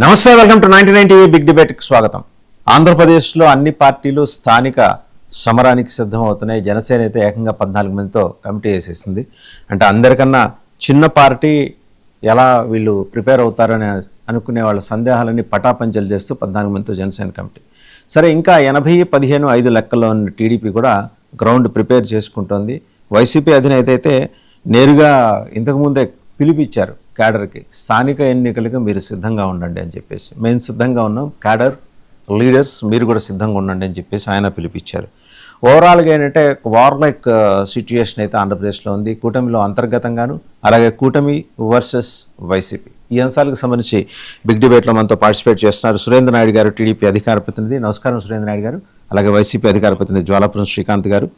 నమస్తే, welcome to 99 TV big డిబేట్కి స్వాగతం. ఆంధ్రప్రదేశ్లో అన్ని పార్టీలు స్థానిక సమరానికి సిద్ధమవుతున్నాయి. జనసేన అయితే ఏకంగా 14 మందితో కమిటీ వేసేసింది. అంటే అందరికన్నా చిన్న పార్టీ ఎలా వీళ్ళు ప్రిపేర్ అవుతారని అనుకునే వాళ్ళ సందేహాలన్నీ పటాపంచలు చేస్తూ 14 మందితో జనసేన కమిటీ. సరే, ఇంకా 80-15-5 లెక్కల్లో ఉన్న టీడీపీ కూడా గ్రౌండ్ ప్రిపేర్ చేసుకుంటోంది. వైసీపీ అధినేత అయితే నేరుగా ఇంతకుముందే పిలిపిచ్చారు క్యాడర్కి, స్థానిక ఎన్నికలకు మీరు సిద్ధంగా ఉండండి అని చెప్పేసి. మేము సిద్ధంగా ఉన్నాం, క్యాడర్ లీడర్స్ మీరు కూడా సిద్ధంగా ఉండండి అని చెప్పేసి ఆయన పిలిపించారు. ఓవరాల్గా ఏంటంటే వార్లైక్ సిచ్యుయేషన్ అయితే ఆంధ్రప్రదేశ్లో ఉంది. కూటమిలో అంతర్గతంగాను, అలాగే కూటమి వర్సెస్ వైసీపీ, ఈ అంశాలకు సంబంధించి బిగ్ డిబేట్లో మనతో పార్టిసిపేట్ చేస్తున్నారు సురేంద్ర నాయుడు గారు, టీడీపీ అధికార ప్రతినిధి. నమస్కారం సురేంద్ర నాయుడు గారు. అలాగే వైసీపీ అధికార ప్రతినిధి జ్వాలాపురం శ్రీకాంత్ గారు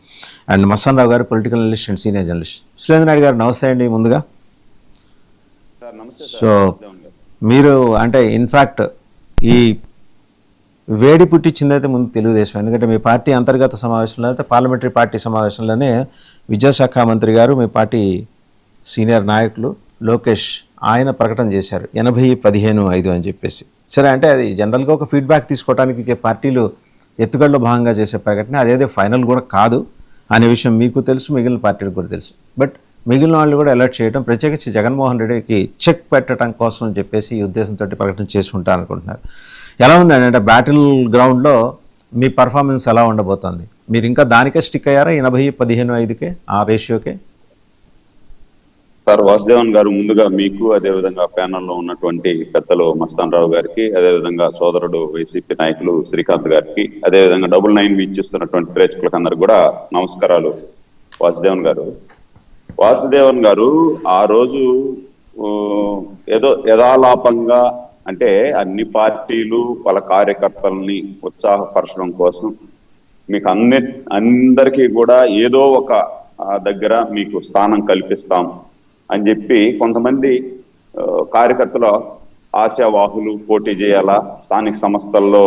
అండ్ మస్తాన్ రావు గారు, political analyst and senior journalist. Surendra Naidu గారు నమస్తే అండి. ముందుగా సో మీరు అంటే ఇన్ఫ్యాక్ట్ ఈ వేడి పుట్టించిందైతే ముందు తెలుగుదేశం, ఎందుకంటే మీ పార్టీ అంతర్గత సమావేశంలో అయితే పార్లమెంటరీ పార్టీ సమావేశంలోనే విద్యాశాఖ మంత్రి గారు, మీ పార్టీ సీనియర్ నాయకులు లోకేష్ ఆయన ప్రకటన చేశారు 80-15-5 అని చెప్పేసి. సరే, అంటే అది జనరల్గా ఒక ఫీడ్బ్యాక్ తీసుకోవడానికి పార్టీలు ఎత్తుగడలో భాగంగా చేసే ప్రకటన, అదేదో ఫైనల్ కూడా కాదు అనే విషయం మీకు తెలుసు, మిగిలిన పార్టీలకు కూడా తెలుసు. బట్ మిగిలిన వాళ్ళు కూడా అలర్ట్ చేయడం, ప్రత్యేకించి జగన్మోహన్ రెడ్డికి చెక్ పెట్టడం కోసం అని చెప్పేసి ఈ ఉద్దేశంతో ప్రకటన చేసుకుంటారు అనుకుంటున్నారు. ఎలా ఉందండి అంటే బ్యాటిల్ గ్రౌండ్లో మీ పర్ఫార్మెన్స్ ఎలా ఉండబోతోంది? మీరు ఇంకా దానికే స్టిక్ అయ్యారా 80-15-5కే, ఆ రేషియోకే? సార్, వాసుదేవన్ గారు, ముందుగా మీకు, అదేవిధంగా ప్యానల్లో ఉన్నటువంటి పెద్దలు మస్తాన్ రావు గారికి, అదేవిధంగా సోదరుడు వైసీపీ నాయకులు శ్రీకాంత్ గారికి, అదేవిధంగా 99 వీక్షిస్తున్నటువంటి ప్రేక్షకులకు అందరికి కూడా నమస్కారాలు. వాసుదేవన్ గారు ఆ రోజు ఏదో యథాలాపంగా, అంటే అన్ని పార్టీలు వాళ్ళ కార్యకర్తల్ని ఉత్సాహపరచడం కోసం మీకు అందరికీ కూడా ఏదో ఒక దగ్గర మీకు స్థానం కల్పిస్తాం అని చెప్పి కొంతమంది కార్యకర్తల ఆశావాహులు పోటీ చేయాలా, స్థానిక సంస్థల్లో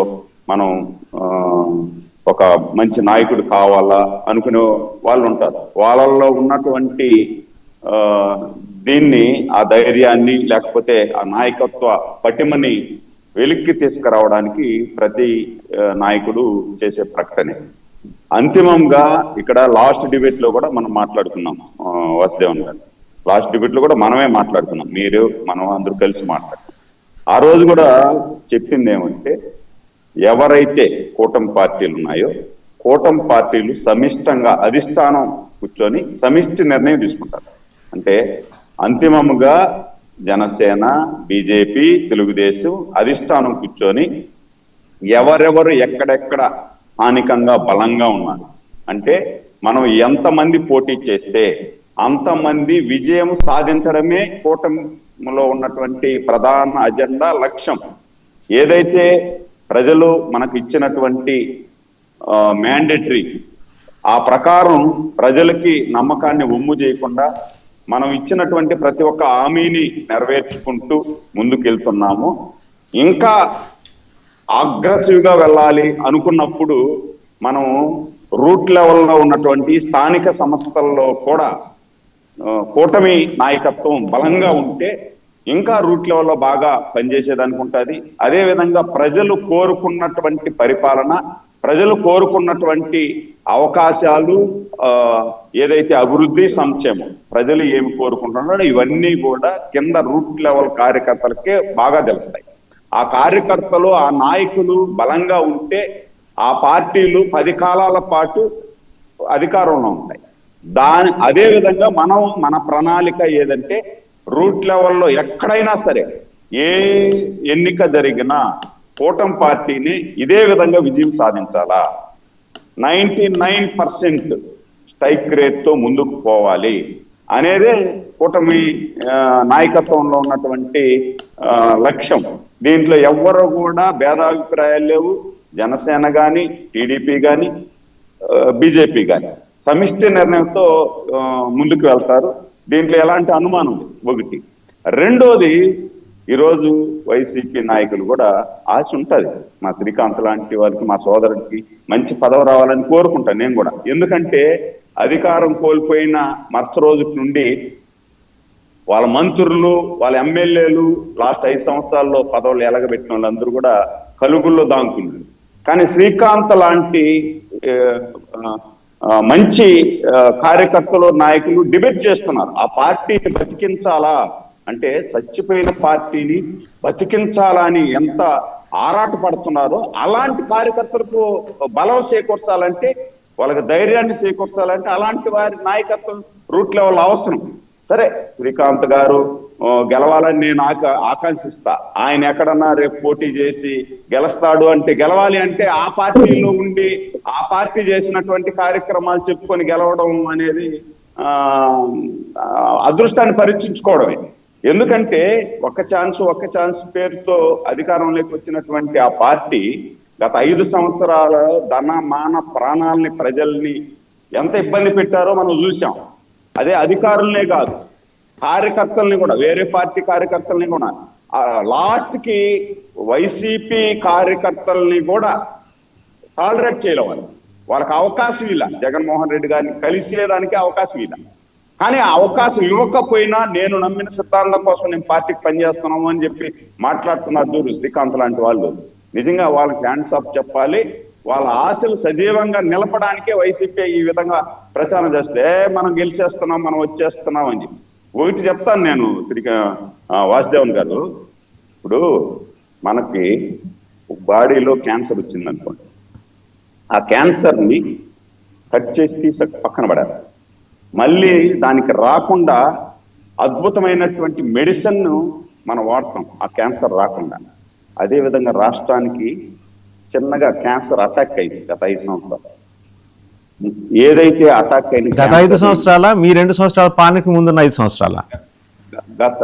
మనం ఒక మంచి నాయకుడు కావాలా అనుకునే వాళ్ళు ఉంటారు. వాళ్ళల్లో ఉన్నటువంటి దీన్ని, ఆ ధైర్యాన్ని, లేకపోతే ఆ నాయకత్వ పటిమని వెలిక్కి తీసుకురావడానికి ప్రతి నాయకుడు చేసే ప్రకటనే. అంతిమంగా ఇక్కడ లాస్ట్ డిబేట్ లో కూడా మనం మాట్లాడుకున్నాం వాసుదేవన్ గారు, లాస్ట్ డిబేట్ లో కూడా మనమే మాట్లాడుకున్నాం, మీరు మనం అందరూ కలిసి మాట్లాడుకున్నాం. ఆ రోజు కూడా చెప్పింది ఏమంటే, ఎవరైతే కూటమి పార్టీలు ఉన్నాయో కూటమి పార్టీలు సమిష్టంగా అధిష్టానం కూర్చొని సమిష్టి నిర్ణయం తీసుకుంటారు. అంటే అంతిమంగా జనసేన, బీజేపీ, తెలుగుదేశం అధిష్టానం కూర్చొని ఎవరెవరు ఎక్కడెక్కడ స్థానికంగా బలంగా ఉన్నారు, అంటే మనం ఎంతమంది పోటీ చేస్తే అంతమంది విజయం సాధించడమే కూటమిలో ఉన్నటువంటి ప్రధాన అజెండా, లక్ష్యం. ఏదైతే ప్రజలు మనకు ఇచ్చినటువంటి మ్యాండేటరీ, ఆ ప్రకారం ప్రజలకి నమ్మకాన్ని ఒమ్ము చేయకుండా మనం ఇచ్చినటువంటి ప్రతి ఒక్క హామీని నెరవేర్చుకుంటూ ముందుకెళ్తున్నాము. ఇంకా అగ్రెసివ్గా వెళ్ళాలి అనుకున్నప్పుడు మనం రూట్ లెవెల్లో ఉన్నటువంటి స్థానిక సంస్థల్లో కూడా కూటమి నాయకత్వం బలంగా ఉంటే ఇంకా రూట్ లెవెల్లో బాగా పనిచేసేదానికి ఉంటుంది. అదేవిధంగా ప్రజలు కోరుకున్నటువంటి పరిపాలన, ప్రజలు కోరుకున్నటువంటి అవకాశాలు, ఏదైతే అభివృద్ధి, సంక్షేమం, ప్రజలు ఏమి కోరుకుంటున్నారో ఇవన్నీ కూడా కింద రూట్ లెవెల్ కార్యకర్తలకే బాగా తెలుస్తాయి. ఆ కార్యకర్తలు, ఆ నాయకులు బలంగా ఉంటే ఆ పార్టీలు 10 కాలాల పాటు అధికారంలో ఉంటాయి. అదే విధంగా మన ప్రణాళిక ఏదంటే, రూట్ లెవెల్లో ఎక్కడైనా సరే ఏ ఎన్నిక జరిగినా కూటమి పార్టీని ఇదే విధంగా విజయం సాధించాలా, 99% స్ట్రైక్ రేట్తో ముందుకు పోవాలి అనేదే కూటమి నాయకత్వంలో ఉన్నటువంటి లక్ష్యం. దీంట్లో ఎవ్వరు కూడా భేదాభిప్రాయాలు లేవు. జనసేన కానీ, టీడీపీ కానీ, బీజేపీ కానీ సమిష్టి నిర్ణయంతో ముందుకు వెళ్తారు. దీంట్లో ఎలాంటి అనుమానం లేదు. ఒకటి. రెండోది, ఈరోజు వైసీపీ నాయకులు కూడా ఆశ ఉంటుంది. మా శ్రీకాంత్ లాంటి వారికి, మా సోదరుడికి మంచి పదవి రావాలని కోరుకుంటాను నేను కూడా. ఎందుకంటే అధికారం కోల్పోయిన మరుసటి రోజు నుండి వాళ్ళ మంత్రులు, వాళ్ళ ఎమ్మెల్యేలు లాస్ట్ 5 సంవత్సరాల్లో పదవులు ఎలగబెట్టిన వాళ్ళందరూ కూడా కలుగుల్లో దాంకున్నారు. కానీ శ్రీకాంత్ లాంటి మంచి కార్యకర్తలు, నాయకులు డిబేట్ చేస్తున్నారు. ఆ పార్టీని బతికించాలా అంటే, చచ్చిపోయిన పార్టీని బతికించాలని ఎంత ఆరాట పడుతున్నారో, అలాంటి కార్యకర్తలకు బలం చేకూర్చాలంటే, వాళ్ళకి ధైర్యాన్ని చేకూర్చాలంటే అలాంటి వారి నాయకత్వం రూట్ లెవెల్ అవసరం. సరే, శ్రీకాంత్ గారు గెలవాలని నేను ఆకాంక్షిస్తా. ఆయన ఎక్కడన్నా రేపు పోటీ చేసి గెలుస్తాడు అంటే, గెలవాలి అంటే ఆ పార్టీలో ఉండి ఆ పార్టీ చేసినటువంటి కార్యక్రమాలు చెప్పుకొని గెలవడం అనేది అదృష్టాన్ని పరీక్షించుకోవడమే. ఎందుకంటే ఒక్క ఛాన్స్ పేరుతో అధికారంలోకి వచ్చినటువంటి ఆ పార్టీ గత 5 సంవత్సరాల ధన మాన ప్రాణాలని, ప్రజల్ని ఎంత ఇబ్బంది పెట్టారో మనం చూసాం. అదే అధికారులనే కాదు, కార్యకర్తల్ని కూడా, వేరే పార్టీ కార్యకర్తల్ని కూడా, లాస్ట్ కి వైసీపీ కార్యకర్తల్ని కూడా టాలరేట్ చేయలేవాలి. వాళ్ళకి అవకాశం ఇలా, జగన్మోహన్ రెడ్డి గారిని కలిసేదానికి అవకాశం ఇలా. కానీ ఆ అవకాశం ఇవ్వకపోయినా నేను నమ్మిన సిద్ధాంతం కోసం నేను పార్టీకి పనిచేస్తున్నాము అని చెప్పి మాట్లాడుతున్నారు చూడు శ్రీకాంత్ లాంటి వాళ్ళు. నిజంగా వాళ్ళకి హ్యాండ్స్ ఆఫ్ చెప్పాలి. వాళ్ళ ఆశలు సజీవంగా నిలపడానికే వైసీపీ ఈ విధంగా ప్రచారం చేస్తే, మనం గెలిచేస్తున్నాం, మనం వచ్చేస్తున్నాం అని చెప్పి. ఒకటి చెప్తాను నేను వాసుదేవన్ గారు, ఇప్పుడు మనకి బాడీలో క్యాన్సర్ వచ్చింది అనుకోండి, ఆ క్యాన్సర్ని కట్ చేసి తీసి పక్కన పడేస్తాం. మళ్ళీ దానికి రాకుండా అద్భుతమైనటువంటి మెడిసిన్ మనం వాడతాం ఆ క్యాన్సర్ రాకుండా. అదేవిధంగా రాష్ట్రానికి చిన్నగా క్యాన్సర్ అటాక్ అయింది గత 5 సంవత్సరాలు. ఏదైతే అటాక్ అయింది గత 5 సంవత్సరాల, మీ 2 సంవత్సరాల పాలనకి ముందున్న 5 సంవత్సరాల,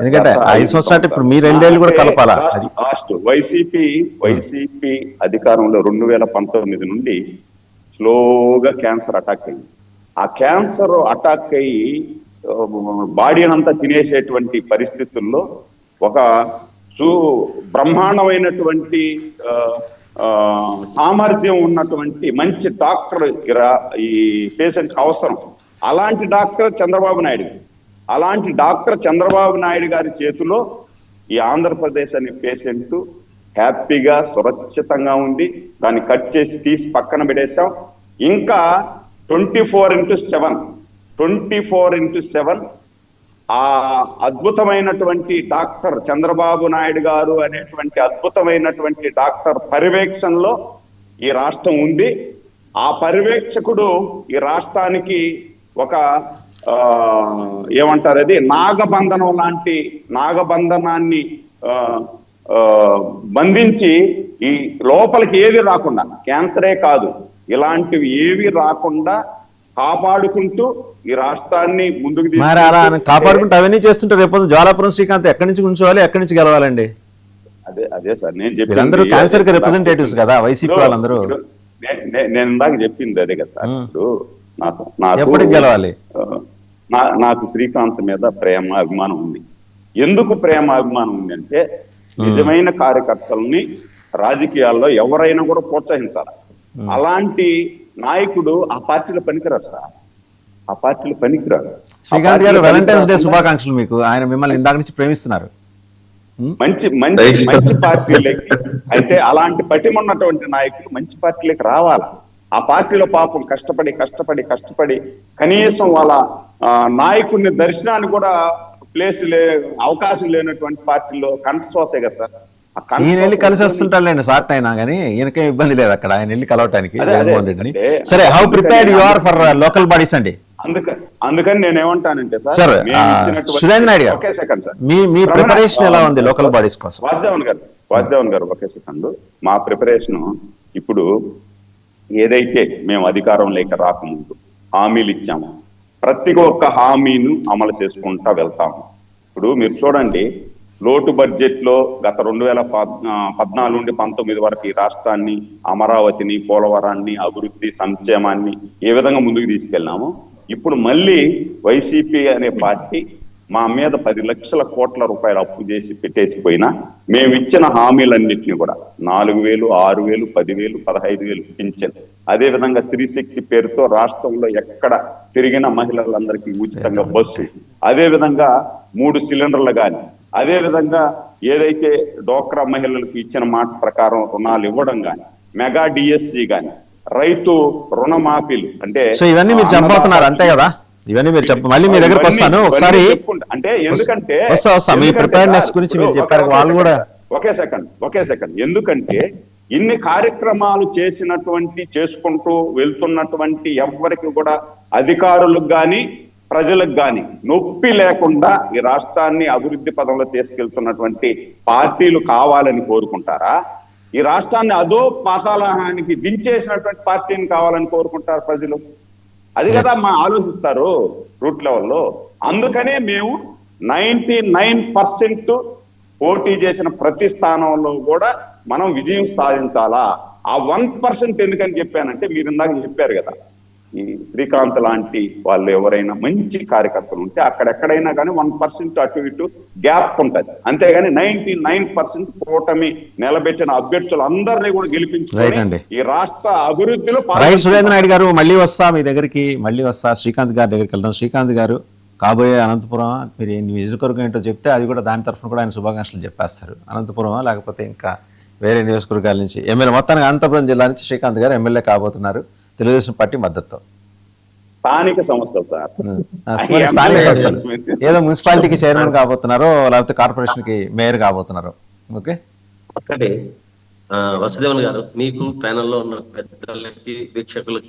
ఎందుకంటే 5 సంవత్సరాలు ఇప్పుడు మీ 2 ఏళ్ళు కూడా కలపాలా. లాస్ట్ వైసీపీ అధికారంలో 2019 నుండి స్లోగా క్యాన్సర్ అటాక్ అయింది. ఆ క్యాన్సర్ అటాక్ అయ్యి బాడీనంతా తినేసేటువంటి పరిస్థితుల్లో ఒక బ్రహ్మాండమైనటువంటి సామర్థ్యం ఉన్నటువంటి మంచి డాక్టర్ ఈ పేషెంట్ అవసరం. అలాంటి డాక్టర్ చంద్రబాబు నాయుడు. అలాంటి డాక్టర్ చంద్రబాబు నాయుడు గారి చేతిలో ఈ ఆంధ్రప్రదేశ్ అనే పేషెంట్ హ్యాపీగా సురక్షితంగా ఉంది. దాన్ని కట్ చేసి తీసి పక్కన పెట్టేశాం. ఇంకా 24/7 ఆ అద్భుతమైనటువంటి డాక్టర్ చంద్రబాబు నాయుడు గారు అనేటువంటి అద్భుతమైనటువంటి డాక్టర్ పర్యవేక్షణలో ఈ రాష్ట్రం ఉంది. ఆ పర్యవేక్షకుడు ఈ రాష్ట్రానికి ఒక ఏమంటారు, అది నాగబంధనం లాంటి నాగబంధనాన్ని బంధించి ఈ లోపలికి ఏది రాకుండా, క్యాన్సరే కాదు ఇలాంటివి ఏవి రాకుండా కాపాడుకుంటూ ఈ రాష్ట్రాన్ని ముందుకు మరి అలా కాపాడుకుంటూ అవన్నీ చేస్తుంటే రేపు జ్వాలాపురం శ్రీకాంత్ ఎక్కడి నుంచి కూర్చోవాలి, ఎక్కడి నుంచి గెలవాలండి? అదే సార్ నేను చెప్పి, వీళ్ళందరూ క్యాన్సర్ కి రిప్రజెంటేటివ్స్ కదా వైసీపీ వాళ్ళందరూ. నేను ఇందాక చెప్పింది అదే కదా సార్. ఇప్పుడు ఎప్పటికి గెలవాలి? నాకు శ్రీకాంత్ మీద ప్రేమ అభిమానం ఉంది. ఎందుకు ప్రేమ అభిమానం ఉంది అంటే, నిజమైన కార్యకర్తల్ని రాజకీయాల్లో ఎవరైనా కూడా ప్రోత్సహించాలి. అలాంటి నాయకుడు ఆ పార్టీలో పనికిరారు సార్, ఆ పార్టీలో పనికిరారు. శ్రీకాంత్ గారు, వాలంటైన్స్ డే శుభాకాంక్షలు మీకు. ఆయన మిమ్మల్ని ఇందాక నుంచి ప్రేమిస్తున్నారు. మంచి మంచి మంచి పార్టీలకి అయితే అలాంటి పటిమన్నటువంటి నాయకులు మంచి పార్టీలకు రావాలా. ఆ పార్టీలో పాపం కష్టపడి కనీసం వాళ్ళ నాయకుడిని దర్శనాన్ని కూడా అవకాశం లేనటువంటి పార్టీలో కంఠశ్వాసే కదా సార్. ఈయన వెళ్ళి కలిసి వస్తుంటాడులేండి, సార్ట్ అయినా కానీ ఈయనకేం ఇబ్బంది లేదు అక్కడ ఆయన వెళ్ళి కలవటానికి జగన్మోహన్ రెడ్డిని. సరే, how prepared you are for local bodies అండి? అందుకని నేను ఏమంటానంటే సార్, సురేంద్ర నాయుడు గారు, మీ ప్రిపరేషన్ ఎలా ఉంది లోకల్ బాడీస్ కోసం? వాసుదేవన్ గారు ఒకే సెకండ్. మా ప్రిపరేషన్ ఇప్పుడు ఏదైతే మేము అధికారంలోకి రాకముందు హామీలు ఇచ్చాము, ప్రతి ఒక్క హామీను అమలు చేసుకుంటా వెళ్తాము. ఇప్పుడు మీరు చూడండి, లోటు బడ్జెట్ లో గత 2014 నుండి 19 వరకు ఈ రాష్ట్రాన్ని, అమరావతిని, పోలవరాన్ని, అభివృద్ధి, సంక్షేమాన్ని ఏ విధంగా ముందుకు తీసుకెళ్ళినాము. ఇప్పుడు మళ్ళీ వైసీపీ అనే పార్టీ మా మీద 10 లక్షల కోట్ల రూపాయలు అప్పు చేసి పెట్టేసిపోయినా మేము ఇచ్చిన హామీలన్నింటినీ కూడా 4,000, 6,000, 10,000, 15,000 పింఛన్ అదే విధంగా స్త్రీశక్తి పేరుతో రాష్ట్రంలో ఎక్కడ తిరిగిన మహిళలందరికీ ఉచితంగా బస్సు, అదే విధంగా 3 సిలిండర్లు కానీ, అదే విధంగా ఏదైతే డోక్రా మహిళలకు ఇచ్చిన మాట ప్రకారం రుణాలు ఇవ్వడం కానీ, మెగా డిఎస్సి కానీ, రైతు రుణమాఫీలు అంటే సో ఇవన్నీ మీరు చెప్పబోతున్నారు అంతే కదా? ఇవన్నీ మీరు మళ్ళీ మీ దగ్గరకు వస్తాను ఒకసారి. అంటే ఎందుకంటే వస్తా మీ ప్రిపేర్నెస్ గురించి మీరు చెప్పారు, వాళ్ళు కూడా ఒకే సెకండ్ ఎందుకంటే ఇన్ని కార్యక్రమాలు చేసుకుంటూ వెళ్తున్నటువంటి ఎవరికి కూడా అధికారులకు గాని ప్రజలకు గాని నొప్పి లేకుండా ఈ రాష్ట్రాన్ని అభివృద్ధి పదంలో తీసుకెళ్తున్నటువంటి పార్టీలు కావాలని కోరుకుంటారా? ఈ రాష్ట్రాన్ని అదో పాతాళానికి దించేసినటువంటి పార్టీని కావాలని కోరుకుంటారు ప్రజలు? అది కదా మా ఆలోచిస్తారు రూట్ లెవెల్లో. అందుకనే మేము 99% పోటీ చేసిన ప్రతి స్థానంలో కూడా మనం విజయం సాధించాలా. ఆ 1% ఎందుకని చెప్పానంటే, మీరు ఇందాక చెప్పారు కదా, ఈ శ్రీకాంత్ లాంటి వాళ్ళు ఎవరైనా మంచి కార్యకర్తలు ఉంటే అక్కడెక్కడైనా కానీ 1% అటు ఇటు గ్యాప్ ఉంటుంది. అంతేగాని 99% కూటమి నిలబెట్టిన అభ్యర్థులందరినీ కూడా గెలిపించుకొని ఈ రాష్ట్ర అభివృద్ధిలో సురేంద్ర నాయుడు గారు మళ్ళీ వస్తా మీ దగ్గరికి, మళ్ళీ వస్తా శ్రీకాంత్ గారి దగ్గరికి వెళ్దాం. శ్రీకాంత్ గారు, కాబోయే అనంతపురం మీరు నియోజకవర్గం ఏంటో చెప్తే అది కూడా దాని తరఫున కూడా ఆయన శుభాకాంక్షలు చెప్పేస్తారు. అనంతపురమా లేకపోతే ఇంకా వేరే నియోజకవర్గాల నుంచి ఎమ్మెల్యే, మొత్తానికి అనంతపురం జిల్లా నుంచి శ్రీకాంత్ గారు ఎమ్మెల్యే కాబోతున్నారు తెలుగుదేశం పార్టీ మద్దతు. స్థానిక సంస్థలు సార్, స్థానిక సంస్థలు ఏదో మున్సిపాలిటీకి చైర్మన్ కాబోతున్నారో లేకపోతే కార్పొరేషన్ కి మేయర్ కాబోతున్నారో. ఓకే, ఒక్కటే వసుదేవన్ గారు, మీకు ప్యానెల్లో ఉన్న పెద్దలకి వీక్షకులకి